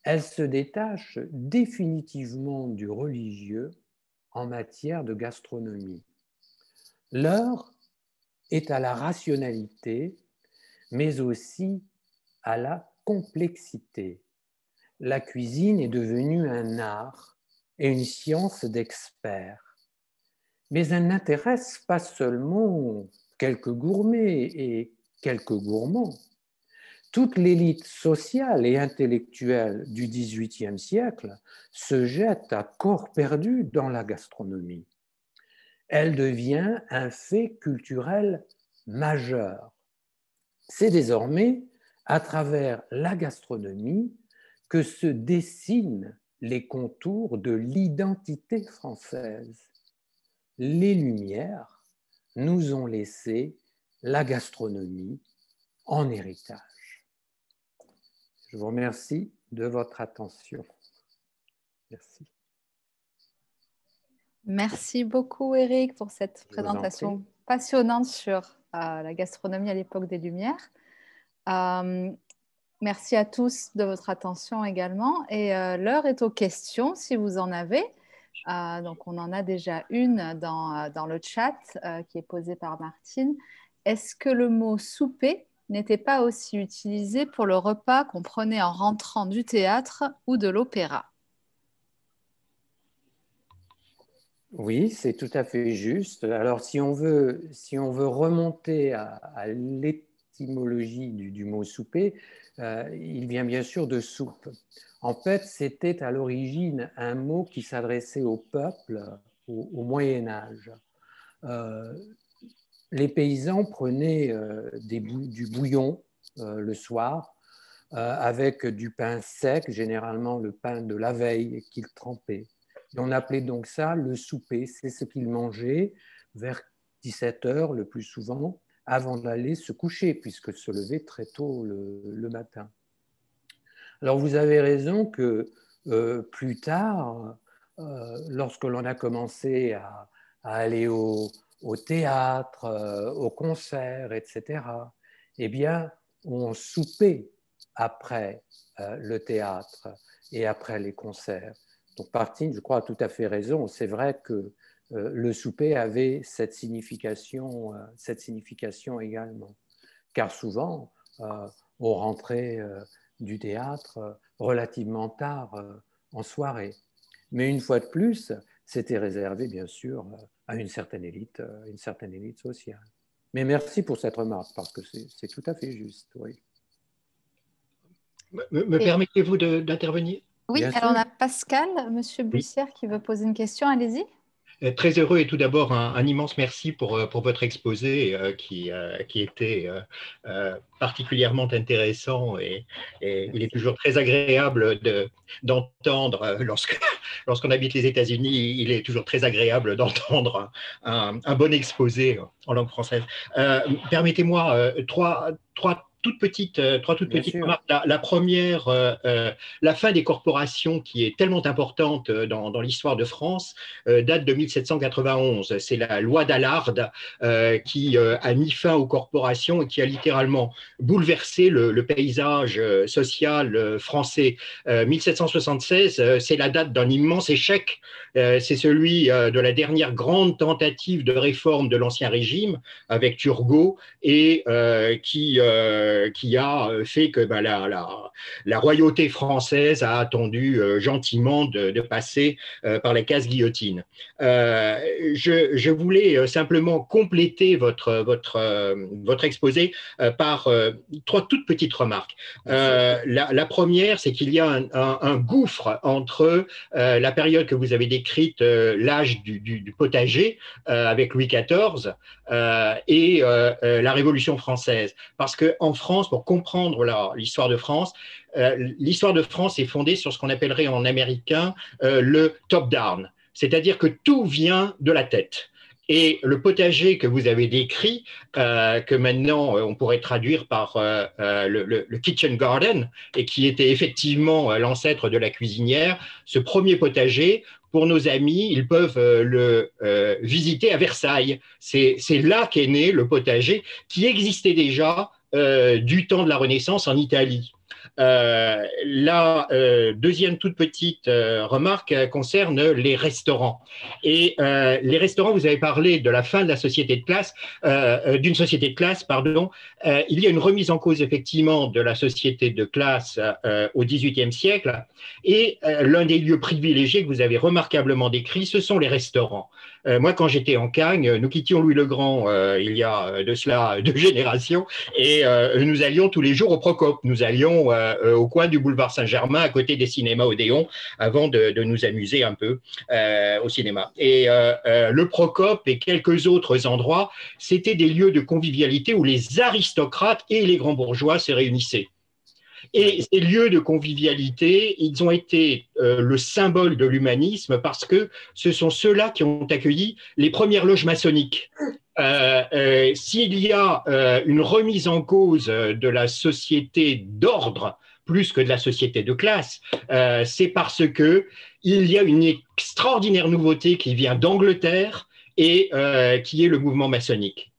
Speaker 1: elles se détachent définitivement du religieux en matière de gastronomie. L'heure est à la rationalité, mais aussi à la complexité. La cuisine est devenue un art et une science d'experts. Mais elle n'intéresse pas seulement quelques gourmets et quelques gourmands. Toute l'élite sociale et intellectuelle du XVIIIe siècle se jette à corps perdu dans la gastronomie. Elle devient un fait culturel majeur. C'est désormais à travers la gastronomie que se dessinent les contours de l'identité française. Les Lumières nous ont laissé la gastronomie en héritage. Je vous remercie de votre attention. Merci.
Speaker 2: Merci beaucoup, Éric, pour cette présentation passionnante sur la gastronomie à l'époque des Lumières. Merci à tous de votre attention également. Et l'heure est aux questions, si vous en avez. Donc, on en a déjà une dans le chat qui est posée par Martine. Est-ce que le mot souper n'était pas aussi utilisé pour le repas qu'on prenait en rentrant du théâtre ou de l'opéra?
Speaker 1: Oui, c'est tout à fait juste. Alors, si on veut remonter à l'étymologie du mot souper, il vient bien sûr de soupe. En fait, c'était à l'origine un mot qui s'adressait au peuple au Moyen Âge. les paysans prenaient du bouillon le soir avec du pain sec, généralement le pain de la veille qu'ils trempaient. Et on appelait donc ça le souper. C'est ce qu'ils mangeaient vers 17 heures le plus souvent, avant d'aller se coucher, puisque se lever très tôt le matin. Alors vous avez raison que plus tard, lorsque l'on a commencé à aller au théâtre, au concert, etc., eh bien, on soupait après le théâtre et après les concerts. Donc Martine, je crois, a tout à fait raison. C'est vrai que le souper avait cette signification également. Car souvent, on rentrait du théâtre relativement tard en soirée. Mais une fois de plus, c'était réservé, bien sûr, à une certaine élite sociale. Mais merci pour cette remarque, parce que c'est tout à fait juste, oui.
Speaker 3: Me permettez-vous d'intervenir?
Speaker 2: Oui,
Speaker 1: bien
Speaker 2: alors
Speaker 1: sûr.
Speaker 2: on a Pascal, Monsieur Bussière, qui veut poser une question. Allez-y.
Speaker 3: Très heureux et tout d'abord un immense merci pour votre exposé qui était particulièrement intéressant et il est toujours très agréable d'entendre lorsqu'on habite les États-Unis, il est toujours très agréable d'entendre un bon exposé en langue française. Permettez-moi trois toutes petites remarques. La première, la fin des corporations qui est tellement importante dans l'histoire de France date de 1791. C'est la loi d'Allard qui a mis fin aux corporations et qui a littéralement bouleversé le paysage social français. 1776, c'est la date d'un immense échec. C'est celui de la dernière grande tentative de réforme de l'Ancien Régime avec Turgot et qui a fait que la royauté française a attendu gentiment de passer par la case guillotine. Je voulais simplement compléter votre exposé par trois toutes petites remarques. La première, c'est qu'il y a un gouffre entre la période que vous avez décrite, l'âge du potager avec Louis XIV et la Révolution française. Parce qu'en France, pour comprendre l'histoire de France est fondée sur ce qu'on appellerait en américain le top-down. C'est-à-dire que tout vient de la tête. Et le potager que vous avez décrit, que maintenant on pourrait traduire par le kitchen garden, et qui était effectivement l'ancêtre de la cuisinière, ce premier potager, pour nos amis, ils peuvent le visiter à Versailles. C'est là qu'est né le potager, qui existait déjà du temps de la Renaissance en Italie. La deuxième toute petite remarque concerne les restaurants. Et les restaurants, vous avez parlé de la fin de la société de classe, d'une société de classe, pardon. Il y a une remise en cause effectivement de la société de classe au XVIIIe siècle. Et l'un des lieux privilégiés que vous avez remarquablement décrit, ce sont les restaurants. Moi, quand j'étais en Cagne, nous quittions Louis le Grand il y a de cela 2 générations, et nous allions tous les jours au Procope. Nous allions au coin du boulevard Saint-Germain, à côté des cinémas Odéon, avant de nous amuser un peu au cinéma. Et le Procope et quelques autres endroits, c'était des lieux de convivialité où les aristocrates et les grands bourgeois se réunissaient. Et ces lieux de convivialité, ils ont été le symbole de l'humanisme parce que ce sont ceux-là qui ont accueilli les premières loges maçonniques. S'il y a une remise en cause de la société d'ordre plus que de la société de classe, c'est parce que il y a une extraordinaire nouveauté qui vient d'Angleterre et qui est le mouvement maçonnique.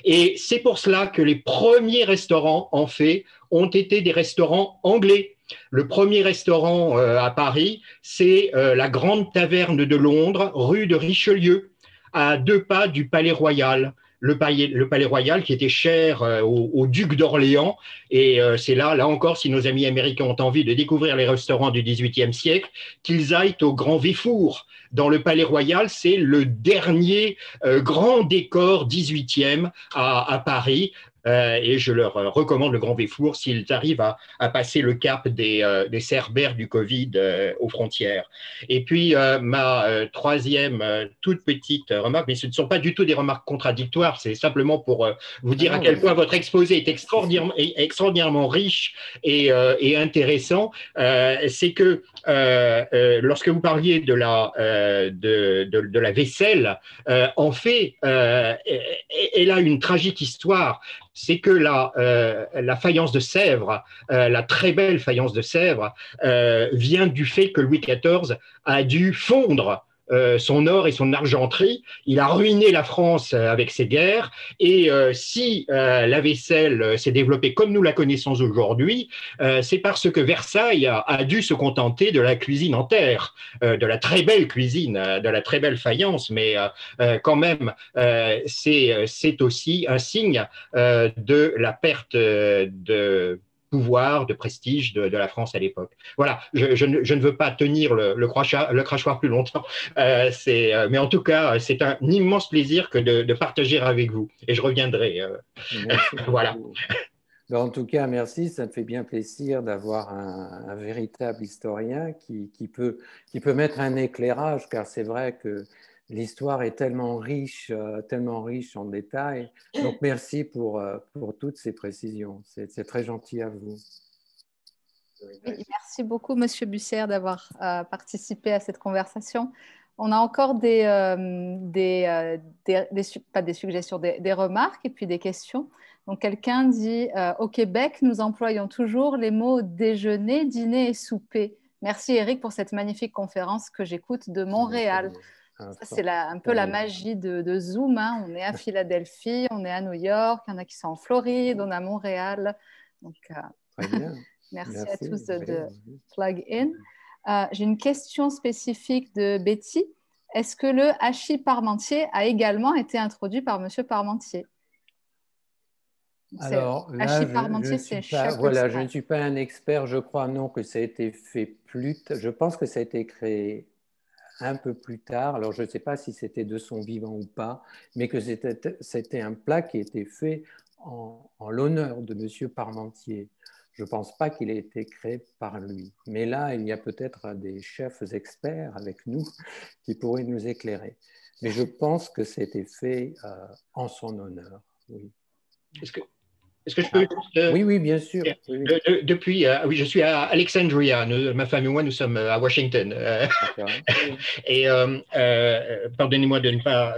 Speaker 3: Et c'est pour cela que les premiers restaurants, en fait, ont été des restaurants anglais. Le premier restaurant à Paris, c'est la Grande Taverne de Londres, rue de Richelieu, à 2 pas du Palais Royal. Le Palais Royal qui était cher au duc d'Orléans. Et c'est là encore, si nos amis américains ont envie de découvrir les restaurants du XVIIIe siècle, qu'ils aillent au Grand Véfour. Dans le Palais Royal, c'est le dernier grand décor XVIIIe à Paris. et je leur recommande le Grand Véfour s'ils arrivent à passer le cap des cerbères du Covid aux frontières. Et puis, ma troisième toute petite remarque, mais ce ne sont pas du tout des remarques contradictoires, c'est simplement pour vous dire à quel point votre exposé est extraordinairement riche et intéressant. C'est que lorsque vous parliez de la vaisselle, en fait, elle a une tragique histoire. C'est que la faïence de Sèvres, la très belle faïence de Sèvres, vient du fait que Louis XIV a dû fondre son or et son argenterie. Il a ruiné la France avec ses guerres. Et si la vaisselle s'est développée comme nous la connaissons aujourd'hui, c'est parce que Versailles a dû se contenter de la cuisine en terre, de la très belle cuisine, de la très belle faïence, mais quand même, c'est aussi un signe de la perte de pouvoir, de prestige de la France à l'époque. Voilà, je ne veux pas tenir le crachoir plus longtemps, mais en tout cas, c'est un immense plaisir que de partager avec vous. Et je reviendrai.
Speaker 1: Merci
Speaker 3: Voilà.
Speaker 1: En tout cas, merci. Ça me fait bien plaisir d'avoir un véritable historien qui peut mettre un éclairage, car c'est vrai que l'histoire est tellement riche en détails. Donc, merci pour toutes ces précisions. C'est très gentil à vous.
Speaker 2: Oui, merci beaucoup, Monsieur Bussière, d'avoir participé à cette conversation. On a encore pas des suggestions, des remarques et puis des questions. Donc, quelqu'un dit au Québec, nous employons toujours les mots déjeuner, dîner et souper. Merci, Eric, pour cette magnifique conférence que j'écoute de Montréal. Ça, c'est un peu la magie de Zoom. Hein. On est à Philadelphie, on est à New York, il y en a qui sont en Floride, on est à Montréal. Donc,
Speaker 1: très bien.
Speaker 2: Merci à tous de plug in. J'ai une question spécifique de Betty. Est-ce que le hachis parmentier a également été introduit par Monsieur Parmentier?
Speaker 1: Alors là, je ne suis pas un expert. Je crois non que ça a été fait je pense que ça a été créé un peu plus tard. Alors je ne sais pas si c'était de son vivant ou pas, mais que c'était un plat qui était fait en l'honneur de Monsieur Parmentier. Je ne pense pas qu'il ait été créé par lui. Mais là, il y a peut-être des chefs experts avec nous qui pourraient nous éclairer. Mais je pense que c'était fait en son honneur. Oui.
Speaker 3: Est-ce que je peux
Speaker 1: oui, bien sûr.
Speaker 3: Depuis, oui, je suis à Alexandria. Ma femme et moi, nous sommes à Washington. Et pardonnez-moi de ne pas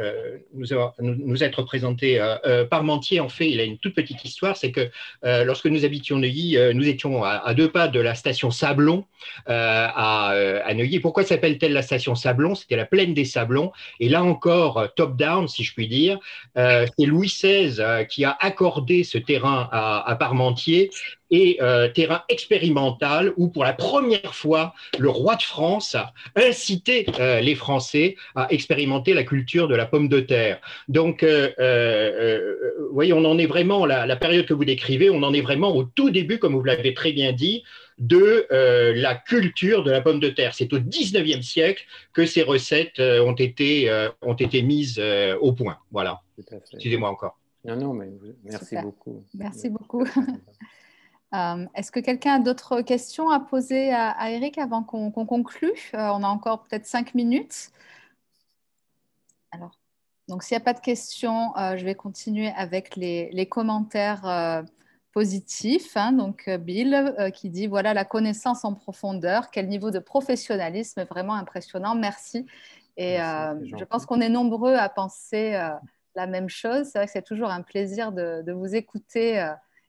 Speaker 3: nous être présenté. Parmentier, en fait, il a une toute petite histoire. C'est que lorsque nous habitions Neuilly, nous étions à 2 pas de la station Sablon à Neuilly. Pourquoi s'appelle-t-elle la station Sablon? C'était la plaine des Sablons. Et là encore, top-down, si je puis dire, c'est Louis XVI qui a accordé ce terrain à Parmentier, et terrain expérimental où pour la première fois le roi de France a incité les Français à expérimenter la culture de la pomme de terre. Donc, vous voyez, on en est vraiment, la période que vous décrivez, on en est vraiment au tout début, comme vous l'avez très bien dit, de la culture de la pomme de terre. C'est au 19e siècle que ces recettes ont été mises au point. Voilà. Excusez-moi encore.
Speaker 1: Non, mais merci
Speaker 2: Super.
Speaker 1: beaucoup.
Speaker 2: Merci beaucoup. Est-ce que quelqu'un a d'autres questions à poser à Eric avant qu'on conclue? On a encore peut-être 5 minutes. Alors, donc s'il n'y a pas de questions, je vais continuer avec les commentaires positifs. Hein. Donc Bill qui dit, voilà la connaissance en profondeur, quel niveau de professionnalisme vraiment impressionnant, merci. Et je pense qu'on est nombreux à penser la même chose. C'est vrai que c'est toujours un plaisir de vous écouter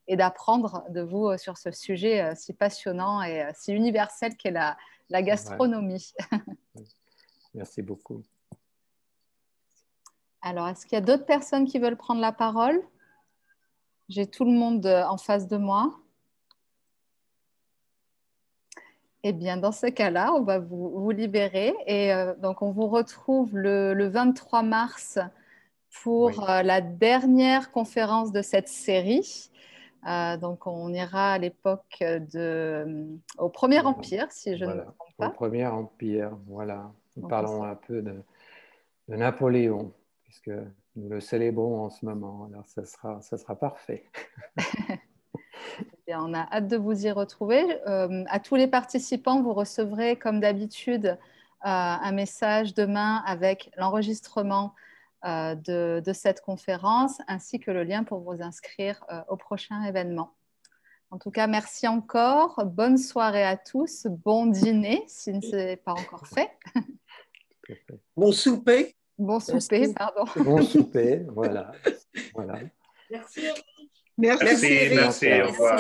Speaker 2: et d'apprendre de vous sur ce sujet si passionnant et si universel qu'est la gastronomie.
Speaker 1: Merci beaucoup.
Speaker 2: Alors, est-ce qu'il y a d'autres personnes qui veulent prendre la parole? J'ai tout le monde en face de moi. Eh bien, dans ce cas-là, on va vous libérer. Et donc, on vous retrouve le 23 mars pour la dernière conférence de cette série. Donc, on ira à l'époque au Premier Empire, si je ne me trompe pas.
Speaker 1: Au Premier Empire, voilà. Nous parlons un peu de Napoléon, puisque Nous le célébrons en ce moment, alors ça sera parfait.
Speaker 2: Bien, on a hâte de vous y retrouver. À tous les participants, vous recevrez, comme d'habitude, un message demain avec l'enregistrement de cette conférence, ainsi que le lien pour vous inscrire au prochain événement. En tout cas, merci encore. Bonne soirée à tous. Bon dîner, si ce n'est pas encore fait.
Speaker 4: Bon souper.
Speaker 2: Bon souper, pardon.
Speaker 1: Bon souper, voilà.
Speaker 4: Merci.
Speaker 5: Merci, au revoir.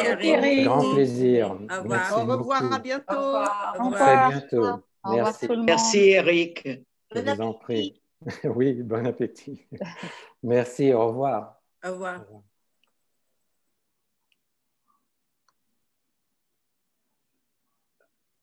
Speaker 1: Grand plaisir.
Speaker 5: Au revoir.
Speaker 1: Merci
Speaker 4: Au revoir,
Speaker 1: beaucoup.
Speaker 4: à bientôt.
Speaker 5: Au
Speaker 2: Au
Speaker 5: revoir.
Speaker 1: Très bientôt.
Speaker 2: Au revoir
Speaker 1: Merci.
Speaker 2: tout le monde.
Speaker 6: Merci Eric.
Speaker 1: Je vous en prie. Oui, bon appétit. Merci, au revoir.
Speaker 5: Au revoir.
Speaker 1: Au revoir.